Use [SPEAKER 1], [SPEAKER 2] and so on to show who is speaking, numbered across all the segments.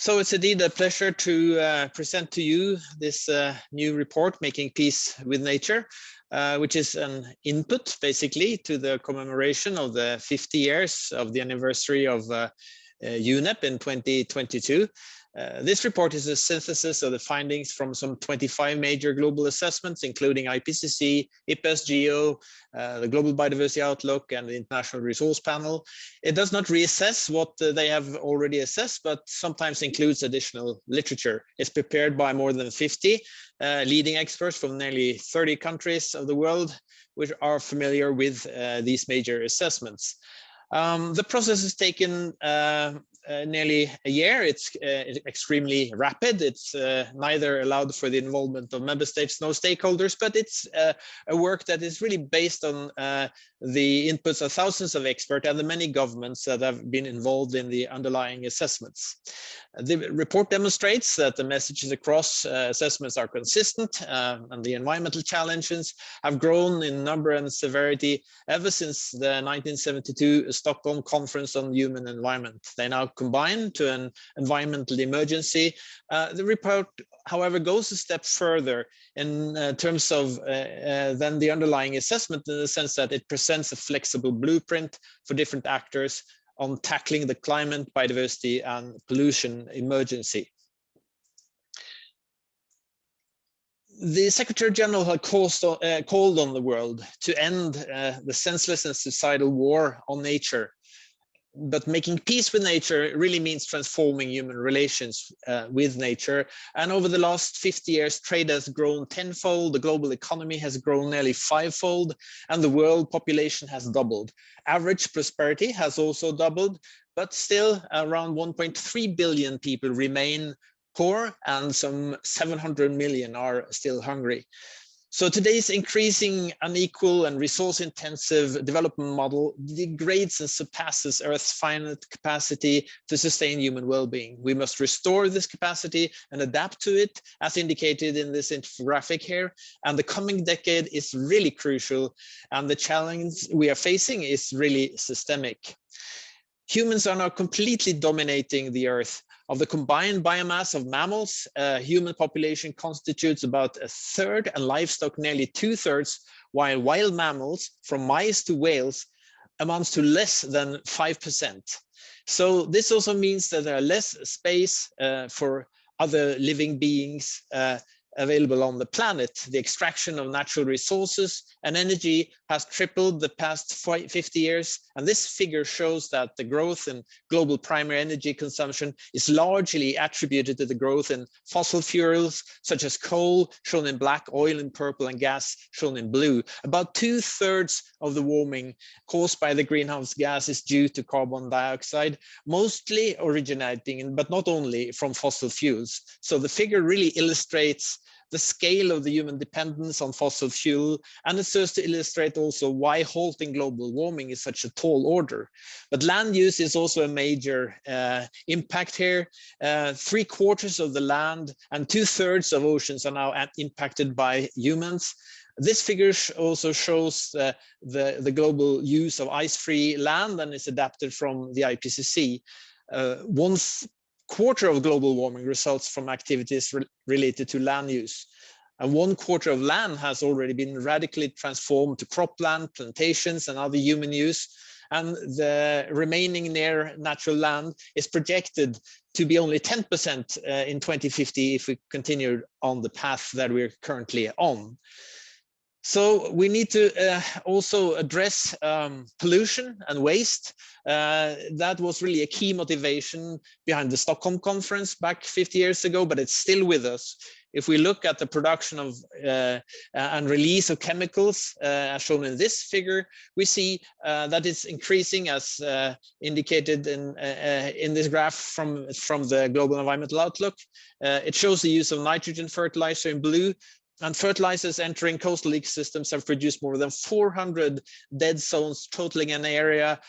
[SPEAKER 1] So it's indeed a pleasure to present to you this new report, Making Peace with Nature, which is an input basically to the commemoration of the 50 years of the anniversary of UNEP in 2022. This report is a synthesis of the findings from some 25 major global assessments, including IPCC, IPBES, GEO, the Global Biodiversity Outlook, and the International Resource Panel. It does not reassess what they have already assessed, but sometimes includes additional literature. It's prepared by more than 50 leading experts from nearly 30 countries of the world, which are familiar with these major assessments. The process has taken nearly a year. It's extremely rapid. It's neither allowed for the involvement of member states, no stakeholders, but it's a work that is really based on the inputs of thousands of experts and the many governments that have been involved in the underlying assessments. The report demonstrates that the messages across assessments are consistent, and the environmental challenges have grown in number and severity ever since the 1972 Stockholm Conference on Human Environment. They now combine to an environmental emergency. The report, however, goes a step further in terms of than the underlying assessment, in the sense that it presents a flexible blueprint for different actors on tackling the climate, biodiversity, and pollution emergency. The Secretary General had called on the world to end the senseless and suicidal war on nature. But making peace with nature really means transforming human relations with nature. And over the last 50 years, trade has grown tenfold, the global economy has grown nearly fivefold, and the world population has doubled. Average prosperity has also doubled, but still around 1.3 billion people remain poor, and some 700 million are still hungry. So today's increasing unequal and resource-intensive development model degrades and surpasses Earth's finite capacity to sustain human well-being. We must restore this capacity and adapt to it, as indicated in this infographic here. And the coming decade is really crucial, and the challenge we are facing is really systemic. Humans are now completely dominating the Earth. Of the combined biomass of mammals, human population constitutes about a third, and livestock nearly 2/3, while wild mammals, from mice to whales, amounts to less than 5%. So this also means that there are less space for other living beings available on the planet. The extraction of natural resources and energy has tripled the past 50 years. And this figure shows that the growth in global primary energy consumption is largely attributed to the growth in fossil fuels, such as coal, shown in black, oil in purple, and gas, shown in blue. About 2/3 of the warming caused by the greenhouse gas is due to carbon dioxide, mostly originating, but not only, from fossil fuels. So the figure really illustrates the scale of the human dependence on fossil fuel, and it serves to illustrate also why halting global warming is such a tall order. But land use is also a major impact here. 3/4 of the land and 2/3 of oceans are now impacted by humans. This figure also shows the global use of ice-free land, and is adapted from the IPCC. 1/4 of global warming results from activities related to land use. And 1/4 of land has already been radically transformed to cropland, plantations, and other human use. And the remaining near natural land is projected to be only 10% in 2050 if we continue on the path that we're currently on. So we need to also address pollution and waste. That was really a key motivation behind the Stockholm Conference back 50 years ago, but it's still with us. If we look at the production of and release of chemicals, as shown in this figure, we see that it's increasing, as indicated in this graph from the Global Environmental Outlook. It shows the use of nitrogen fertilizer in blue, and fertilizers entering coastal ecosystems have produced more than 400 dead zones, totaling an area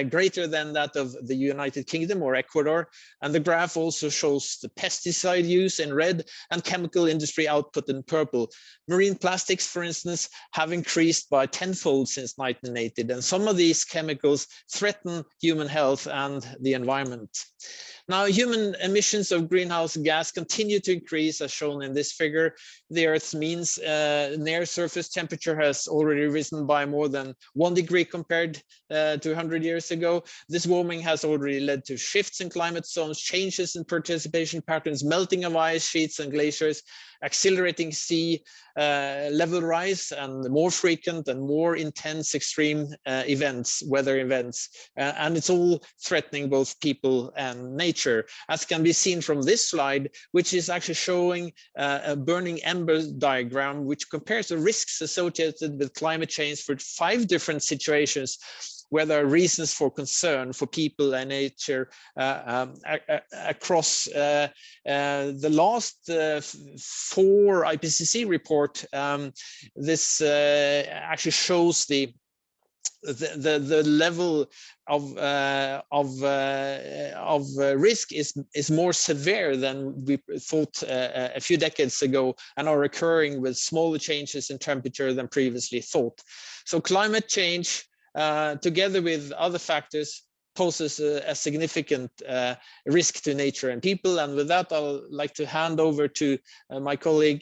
[SPEAKER 1] greater than that of the United Kingdom or Ecuador. And the graph also shows the pesticide use in red and chemical industry output in purple. Marine plastics, for instance, have increased by tenfold since 1980, and some of these chemicals threaten human health and the environment. Now, human emissions of greenhouse gas continue to increase, as shown in this figure. The Earth's mean near surface temperature has already risen by more than 1 degree compared to 100 years ago. This warming has already led to shifts in climate zones, changes in precipitation patterns, melting of ice sheets and glaciers, accelerating sea level rise, and more frequent and more intense extreme weather events. And it's all threatening both people and nature, as can be seen from this slide, which is actually showing a burning ember diagram, which compares the risks associated with climate change for 5 different situations where there are reasons for concern for people and nature across the last 4 IPCC report. This actually shows the level of risk is more severe than we thought a few decades ago, and are occurring with smaller changes in temperature than previously thought. So climate change, together with other factors, poses a significant risk to nature and people. And with that, I'd like to hand over to my colleague,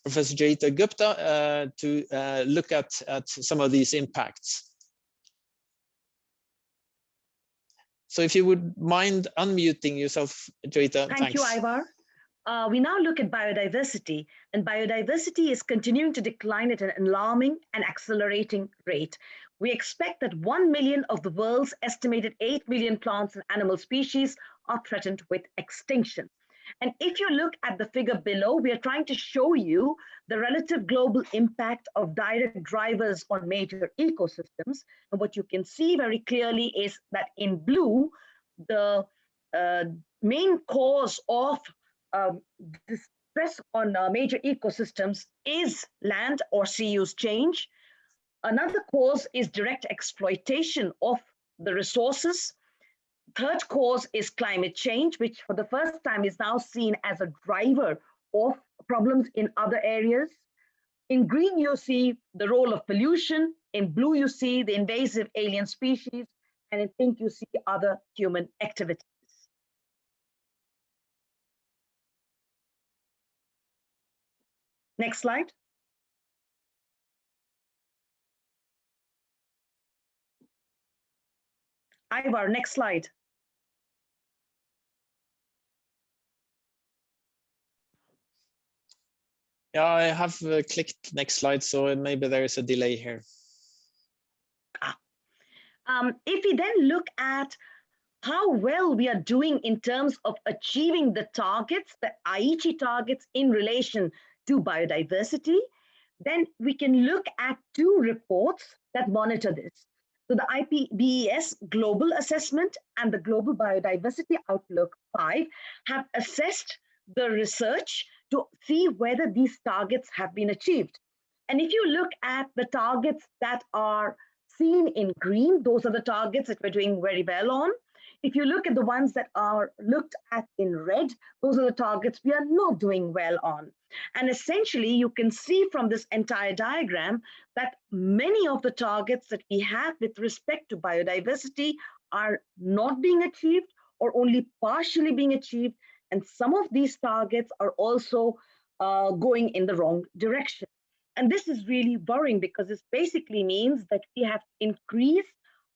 [SPEAKER 1] Professor Jayita Gupta, to look at some of these impacts. So if you would mind unmuting yourself, Jayita.
[SPEAKER 2] Thank you, Ivar. We now look at biodiversity, and biodiversity is continuing to decline at an alarming and accelerating rate. We expect that 1 million of the world's estimated 8 million plants and animal species are threatened with extinction. And if you look at the figure below, we are trying to show you the relative global impact of direct drivers on major ecosystems. And what you can see very clearly is that in blue, the main cause of this stress on major ecosystems is land or sea use change. Another cause is direct exploitation of the resources. Third cause is climate change, which for the first time is now seen as a driver of problems in other areas. In green, you see the role of pollution. In blue, you see the invasive alien species. And in pink, you see other human activities. Next slide. Ivar, next slide.
[SPEAKER 1] Yeah, I have clicked next slide, so maybe there is a delay here.
[SPEAKER 2] If we then look at how well we are doing in terms of achieving the targets, the Aichi targets in relation to biodiversity, then we can look at 2 reports that monitor this. So the IPBES Global Assessment and the Global Biodiversity Outlook 5 have assessed the research to see whether these targets have been achieved. And if you look at the targets that are seen in green, those are the targets that we're doing very well on. If you look at the ones that are looked at in red, those are the targets we are not doing well on. And essentially, you can see from this entire diagram that many of the targets that we have with respect to biodiversity are not being achieved or only partially being achieved. And some of these targets are also going in the wrong direction. And this is really worrying because this basically means that we have to increase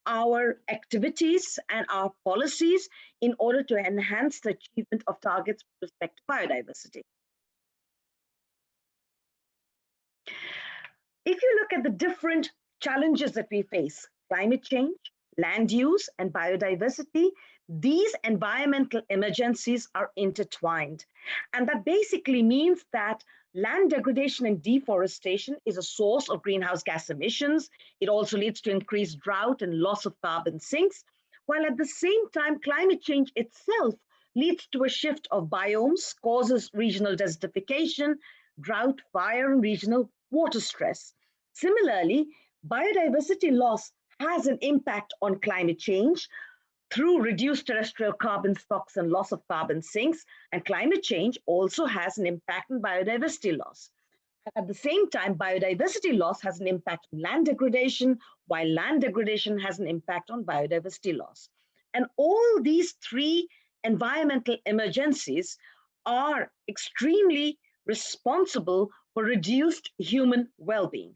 [SPEAKER 2] our activities and our policies in order to enhance the achievement of targets with respect to biodiversity. If you look at the different challenges that we face, climate change, land use, and biodiversity, these environmental emergencies are intertwined. And that basically means that land degradation and deforestation is a source of greenhouse gas emissions. It also leads to increased drought and loss of carbon sinks, while at the same time, climate change itself leads to a shift of biomes, causes regional desertification, drought, fire, and regional water stress. Similarly, biodiversity loss has an impact on climate change through reduced terrestrial carbon stocks and loss of carbon sinks, and climate change also has an impact on biodiversity loss. At the same time, biodiversity loss has an impact on land degradation, while land degradation has an impact on biodiversity loss. And all these 3 environmental emergencies are extremely responsible for reduced human well-being.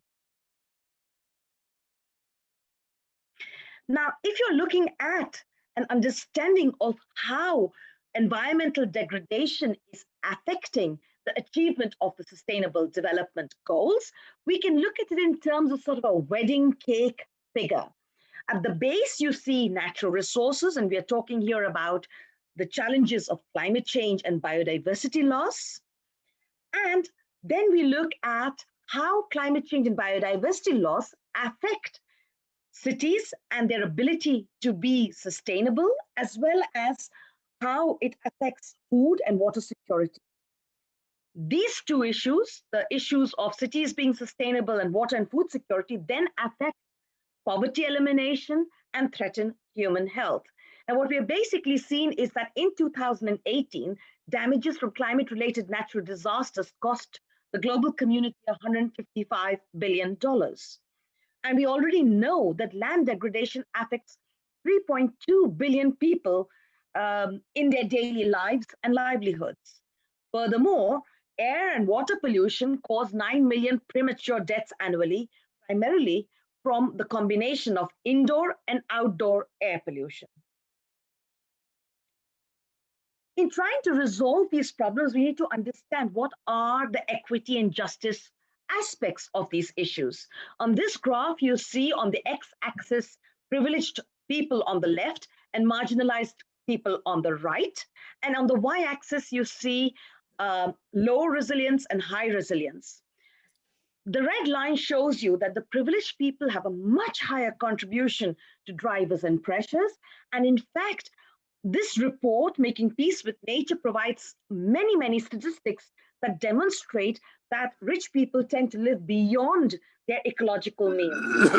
[SPEAKER 2] Now, if you're looking at an understanding of how environmental degradation is affecting the achievement of the Sustainable Development Goals, we can look at it in terms of sort of a wedding cake figure. At the base, you see natural resources, and we are talking here about the challenges of climate change and biodiversity loss. And then we look at how climate change and biodiversity loss affect cities and their ability to be sustainable, as well as how it affects food and water security. These two issues, the issues of cities being sustainable and water and food security, then affect poverty elimination and threaten human health. And what we have basically seen is that in 2018, damages from climate-related natural disasters cost the global community $155 billion. And we already know that land degradation affects 3.2 billion people in their daily lives and livelihoods. Furthermore, air and water pollution cause 9 million premature deaths annually, primarily from the combination of indoor and outdoor air pollution. In trying to resolve these problems, we need to understand what are the equity and justice aspects of these issues. On this graph, you see on the x-axis privileged people on the left and marginalized people on the right. And on the y-axis, you see low resilience and high resilience. The red line shows you that the privileged people have a much higher contribution to drivers and pressures. And in fact, this report, Making Peace with Nature, provides many, many statistics that demonstrate that rich people tend to live beyond their ecological means.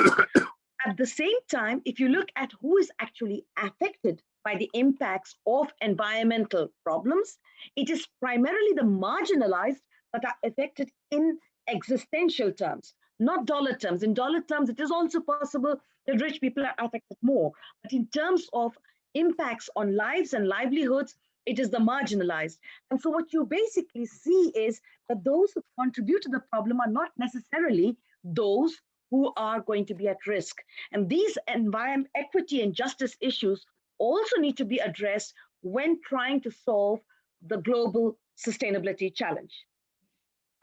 [SPEAKER 2] At the same time, if you look at who is actually affected by the impacts of environmental problems, it is primarily the marginalized that are affected in existential terms, not dollar terms. In dollar terms, it is also possible that rich people are affected more. But in terms of impacts on lives and livelihoods, it is the marginalized. And so what you basically see is that those who contribute to the problem are not necessarily those who are going to be at risk. And these environment equity and justice issues also need to be addressed when trying to solve the global sustainability challenge.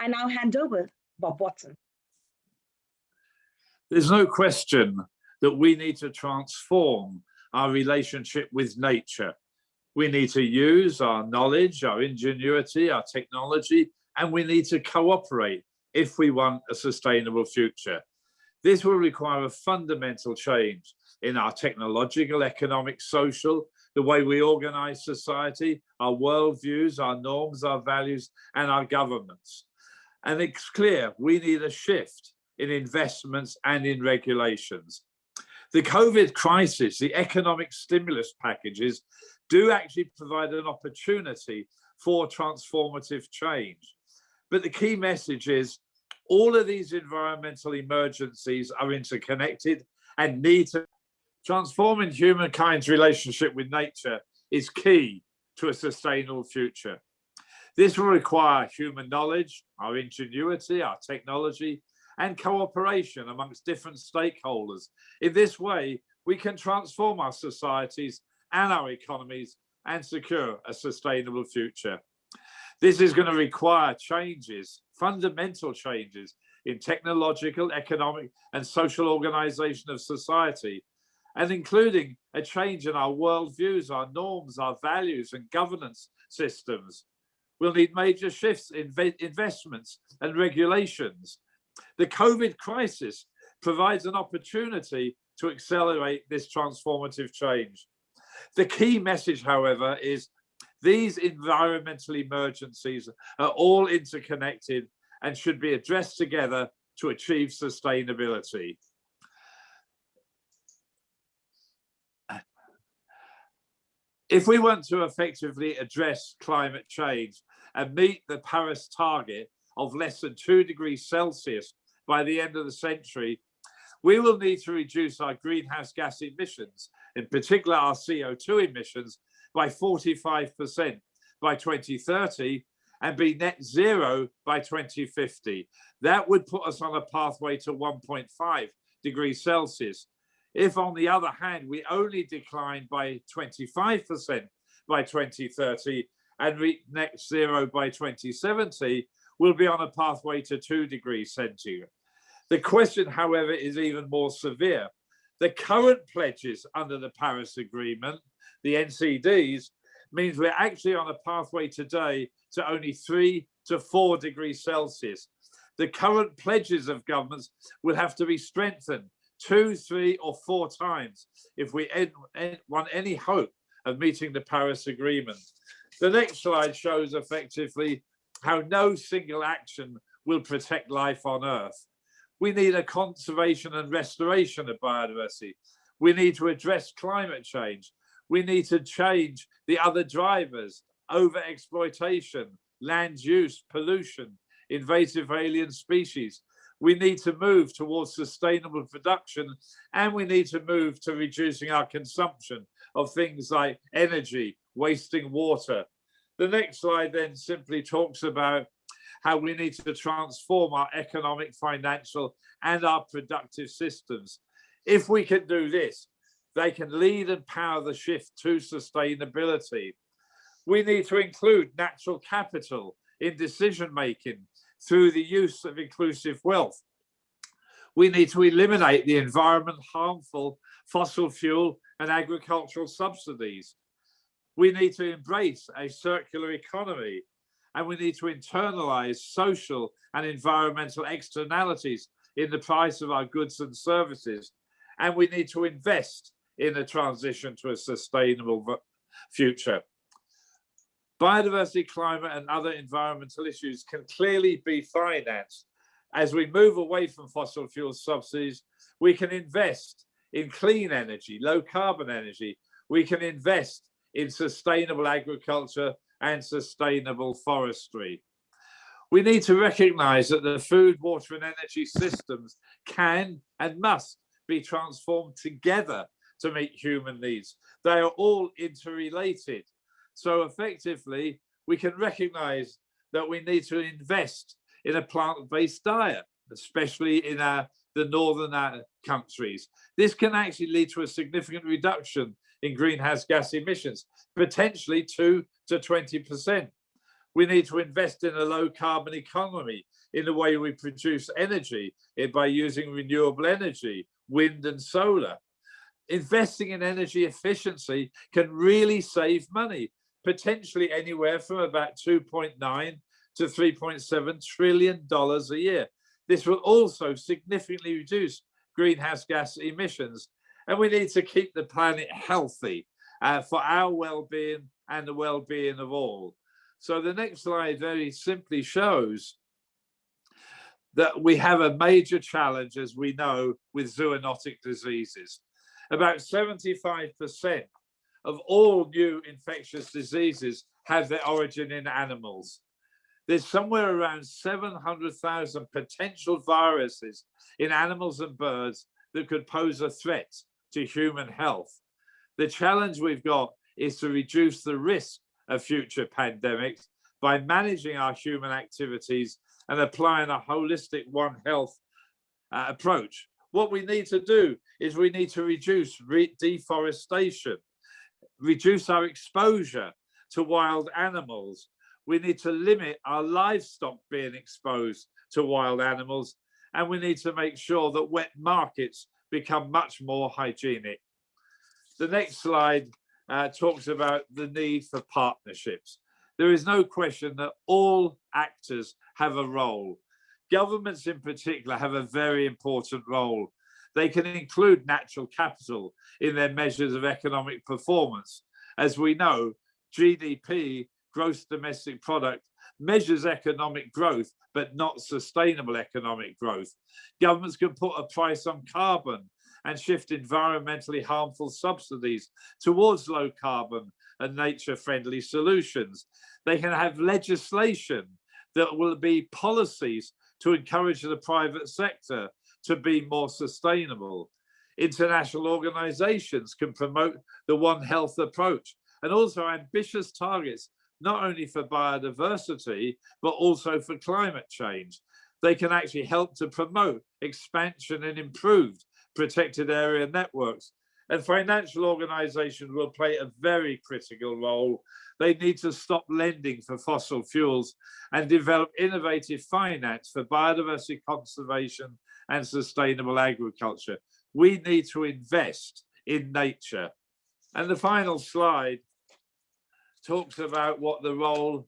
[SPEAKER 2] I now hand over Bob Watson.
[SPEAKER 3] There's no question that we need to transform our relationship with nature. We need to use our knowledge, our ingenuity, our technology, and we need to cooperate if we want a sustainable future. This will require a fundamental change in our technological, economic, social, the way we organize society, our worldviews, our norms, our values, and our governments. And it's clear we need a shift in investments and in regulations. The COVID crisis, the economic stimulus packages do actually provide an opportunity for transformative change. But the key message is all of these environmental emergencies are interconnected and need to transforming humankind's relationship with nature is key to a sustainable future. This will require human knowledge, our ingenuity, our technology, and cooperation amongst different stakeholders. In this way, we can transform our societies and our economies and secure a sustainable future. This is going to require changes, fundamental changes in technological, economic, and social organization of society, and including a change in our worldviews, our norms, our values, and governance systems. We'll need major shifts in investments and regulations. The COVID crisis provides an opportunity to accelerate this transformative change. The key message, however, is these environmental emergencies are all interconnected and should be addressed together to achieve sustainability. If we want to effectively address climate change and meet the Paris target of less than 2 degrees Celsius by the end of the century, we will need to reduce our greenhouse gas emissions, in particular our CO2 emissions, by 45% by 2030 and be net zero by 2050. That would put us on a pathway to 1.5 degrees Celsius. If, on the other hand, we only decline by 25% by 2030 and reach net zero by 2070, we'll be on a pathway to 2 degrees centigrade. The question, however, is even more severe. The current pledges under the Paris Agreement, the NCDs, means we're actually on a pathway today to only 3 to 4 degrees Celsius. The current pledges of governments will have to be strengthened 2, 3, or 4 times if we want any hope of meeting the Paris Agreement. The next slide shows effectively how no single action will protect life on Earth. We need a conservation and restoration of biodiversity. We need to address climate change. We need to change the other drivers, overexploitation, land use, pollution, invasive alien species. We need to move towards sustainable production, and we need to move to reducing our consumption of things like energy, wasting water. The next slide then simply talks about how we need to transform our economic, financial, and our productive systems. If we can do this, they can lead and power the shift to sustainability. We need to include natural capital in decision-making through the use of inclusive wealth. We need to eliminate the environment harmful fossil fuel and agricultural subsidies. We need to embrace a circular economy, and we need to internalize social and environmental externalities in the price of our goods and services. And we need to invest in a transition to a sustainable future. Biodiversity, climate, and other environmental issues can clearly be financed. As we move away from fossil fuel subsidies, we can invest in clean energy, low carbon energy. We can invest in sustainable agriculture and sustainable forestry. We need to recognize that the food, water, and energy systems can and must be transformed together to meet human needs. They are all interrelated. So effectively, we can recognize that we need to invest in a plant-based diet, especially in the northern countries. This can actually lead to a significant reduction in greenhouse gas emissions, potentially 2 to 20%. We need to invest in a low carbon economy in the way we produce energy by using renewable energy, wind and solar. Investing in energy efficiency can really save money, potentially anywhere from about 2.9 to $3.7 trillion a year. This will also significantly reduce greenhouse gas emissions. And we need to keep the planet healthy for our well-being and the well-being of all. So the next slide very simply shows that we have a major challenge, as we know, with zoonotic diseases. About 75% of all new infectious diseases have their origin in animals. There's somewhere around 700,000 potential viruses in animals and birds that could pose a threat to human health. The challenge we've got is to reduce the risk of future pandemics by managing our human activities and applying a holistic One Health approach. What we need to do is we need to reduce deforestation, reduce our exposure to wild animals. We need to limit our livestock being exposed to wild animals, and we need to make sure that wet markets become much more hygienic. The next slide talks about the need for partnerships. There is no question that all actors have a role. Governments in particular have a very important role. They can include natural capital in their measures of economic performance. As we know, GDP, gross domestic product, measures economic growth, but not sustainable economic growth. Governments can put a price on carbon and shift environmentally harmful subsidies towards low carbon and nature-friendly solutions. They can have legislation that will be policies to encourage the private sector to be more sustainable. International organizations can promote the One Health approach and also ambitious targets, not only for biodiversity, but also for climate change. They can actually help to promote expansion and improved protected area networks. And financial organizations will play a very critical role. They need to stop lending for fossil fuels and develop innovative finance for biodiversity conservation and sustainable agriculture. We need to invest in nature. And the final slide talks about what the role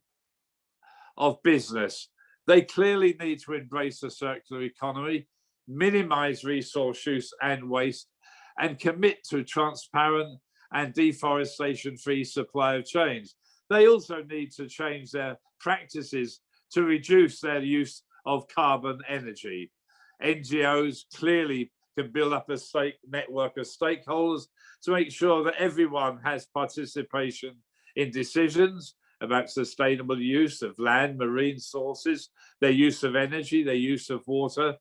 [SPEAKER 3] of business. They clearly need to embrace a circular economy, minimize resource use and waste, and commit to transparent and deforestation-free supply of chains. They also need to change their practices to reduce their use of carbon energy. NGOs clearly can build up a network of stakeholders to make sure that everyone has participation in decisions about sustainable use of land, marine sources, their use of energy, their use of water.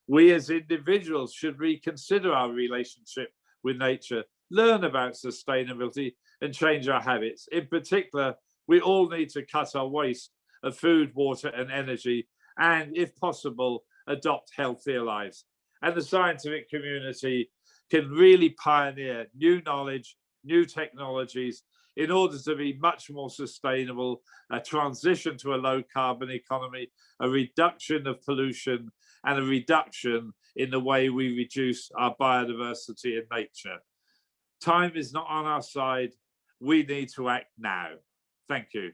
[SPEAKER 3] We as individuals should reconsider our relationship with nature, learn about sustainability and change our habits. In particular, we all need to cut our waste of food, water and energy, and if possible, adopt healthier lives. And the scientific community can really pioneer new knowledge, new technologies in order to be much more sustainable, a transition to a low carbon economy, a reduction of pollution, and a reduction in the way we reduce our biodiversity in nature. Time is not on our side. We need to act now. Thank you.